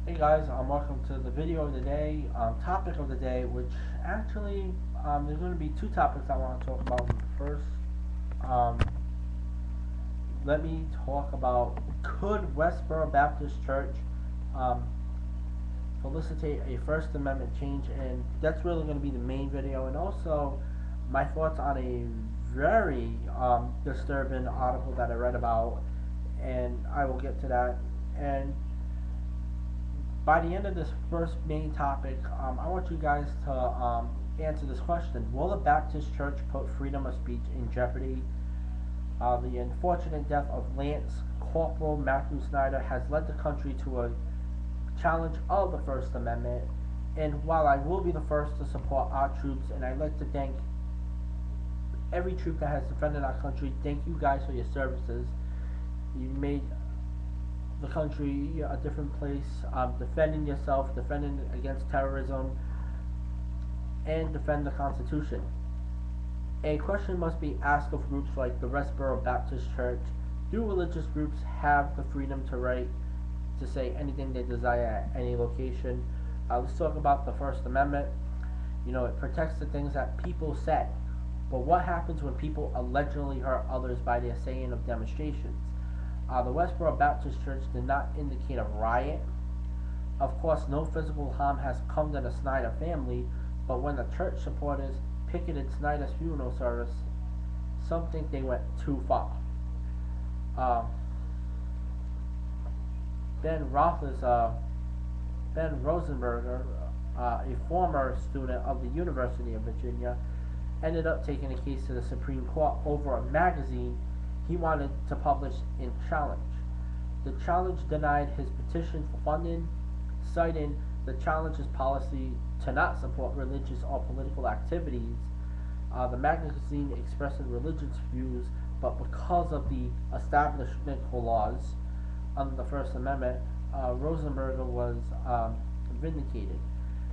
Hey guys, welcome to the video of the day, topic of the day, which actually, there's going to be two topics I want to talk about. First, um, let me talk about, could Westboro Baptist Church um, felicitate a First Amendment change, and that's really going to be the main video, and also my thoughts on a very disturbing article that I read about, and I will get to that. And by the end of this first main topic, I want you guys to answer this question. Will the Baptist Church put freedom of speech in jeopardy? The unfortunate death of Lance Corporal Matthew Snyder has led the country to a challenge of the First Amendment. And while I will be the first to support our troops, and I'd like to thank every troop that has defended our country, thank you guys for your services. You made the country a different place, defending yourself, defending against terrorism, and defend the Constitution. A question must be asked of groups like the Westboro Baptist Church. Do religious groups have the freedom to write, to say anything they desire at any location? Let's talk about the First Amendment. You know, it protects the things that people say. But what happens when people allegedly hurt others by their saying of demonstrations? The Westboro Baptist Church did not indicate a riot. Of course, no physical harm has come to the Snyder family, but when the church supporters picketed Snyder's funeral service, some think they went too far. Ben Rosenberger, a former student of the University of Virginia, ended up taking a case to the Supreme Court over a magazine he wanted to publish in challenge. The challenge denied his petition for funding, citing the challenge's policy to not support religious or political activities. The magazine expressed religious views, but because of the establishmental laws under the First Amendment, Rosenberger was vindicated.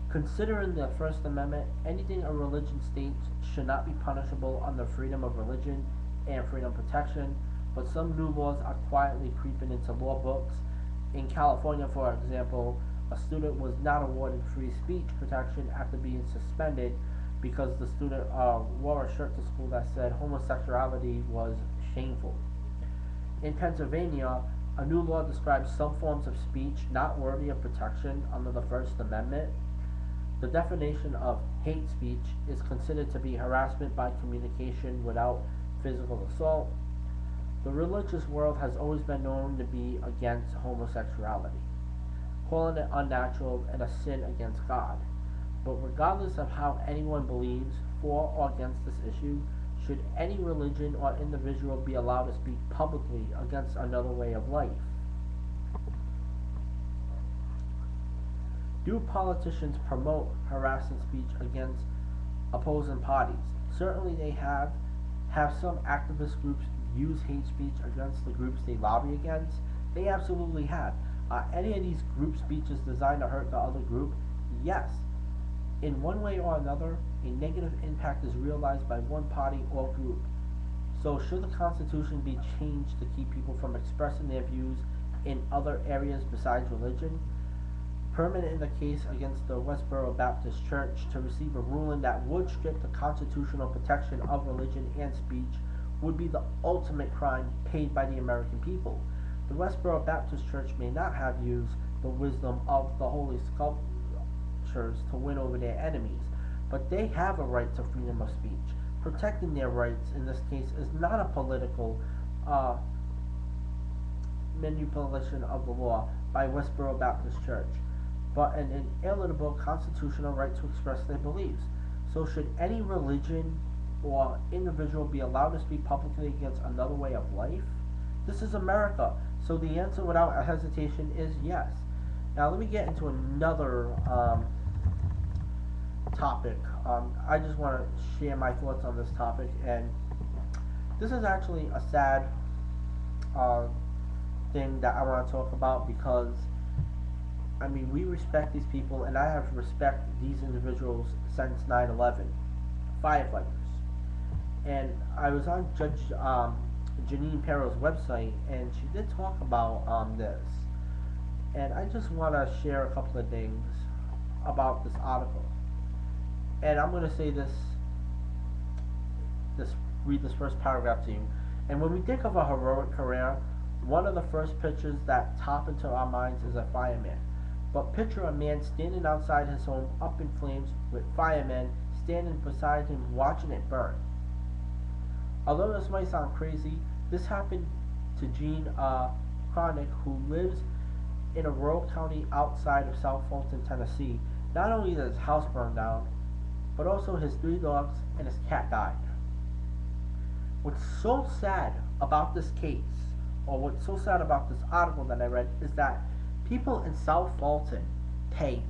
Considering the First Amendment, anything a religion states should not be punishable under freedom of religion and freedom protection, but some new laws are quietly creeping into law books. In California, for example, a student was not awarded free speech protection after being suspended because the student wore a shirt to school that said homosexuality was shameful. In Pennsylvania, a new law describes some forms of speech not worthy of protection under the First Amendment. The definition of hate speech is considered to be harassment by communication without physical assault. The religious world has always been known to be against homosexuality, calling it unnatural and a sin against God. But regardless of how anyone believes for or against this issue, should any religion or individual be allowed to speak publicly against another way of life? Do politicians promote harassing speech against opposing parties? Certainly they have. Have some activist groups use hate speech against the groups they lobby against? They absolutely have. Are any of these group speeches designed to hurt the other group? Yes. In one way or another, a negative impact is realized by one party or group. So should the Constitution be changed to keep people from expressing their views in other areas besides religion? Permanent in the case against the Westboro Baptist Church to receive a ruling that would strip the constitutional protection of religion and speech would be the ultimate crime paid by the American people. The Westboro Baptist Church may not have used the wisdom of the holy scriptures to win over their enemies, but they have a right to freedom of speech. Protecting their rights in this case is not a political manipulation of the law by Westboro Baptist Church, but an inalienable constitutional right to express their beliefs. So should any religion or individual be allowed to speak publicly against another way of life? This is America, so the answer without a hesitation is yes. Now let me get into another topic. I just want to share my thoughts on this topic, and this is actually a sad thing that I want to talk about because I mean, we respect these people, and I have respect these individuals since 9/11, firefighters. And I was on Judge Janine Perro's website, and she did talk about this. And I just want to share a couple of things about this article. And I'm going to say this, read this first paragraph to you. And when we think of a heroic career, one of the first pictures that top into our minds is a fireman. But picture a man standing outside his home up in flames with firemen standing beside him watching it burn. Although this might sound crazy, this happened to Gene Cronick, who lives in a rural county outside of South Fulton, Tennessee. Not only did his house burn down, but also his 3 dogs and his cat died. What's so sad about this case, or what's so sad about this article that I read, is that people in South Fulton pay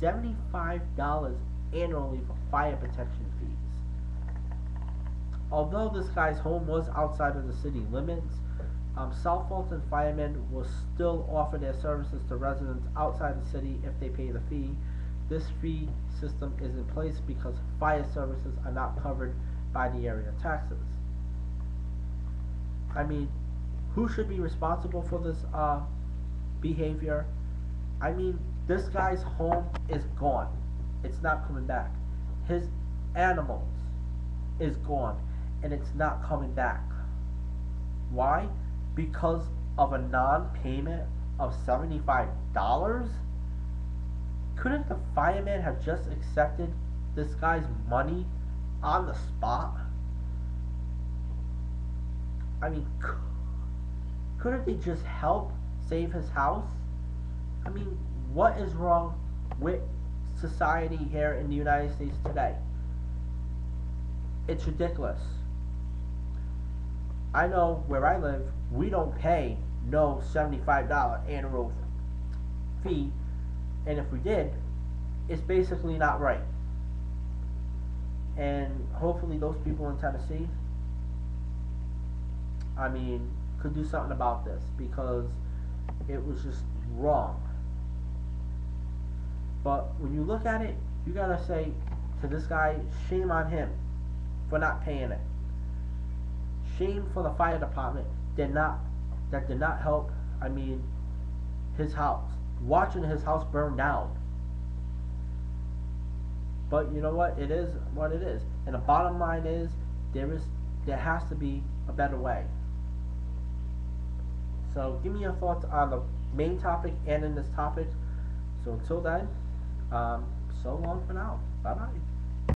$75 annually for fire protection fees. Although this guy's home was outside of the city limits, South Fulton firemen will still offer their services to residents outside the city if they pay the fee. This fee system is in place because fire services are not covered by the area taxes. I mean, who should be responsible for this behavior? I mean, this guy's home is gone. It's not coming back. His animals is gone, and it's not coming back. Why? Because of a non-payment of $75? Couldn't the fireman have just accepted this guy's money on the spot? I mean, couldn't they just help save his house? I mean, what is wrong with society here in the United States today? It's ridiculous. I know where I live, we don't pay no $75 annual fee, and if we did, it's basically not right. And hopefully those people in Tennessee, I mean, could do something about this, because it was just wrong. But when you look at it, you gotta say to this guy, shame on him for not paying it. Shame for the fire department that did not help, I mean, his house, watching his house burn down. But you know what? It is what it is. And the bottom line is, there has to be a better way. So give me your thoughts on the main topic and in this topic. So until then, so long for now. Bye bye.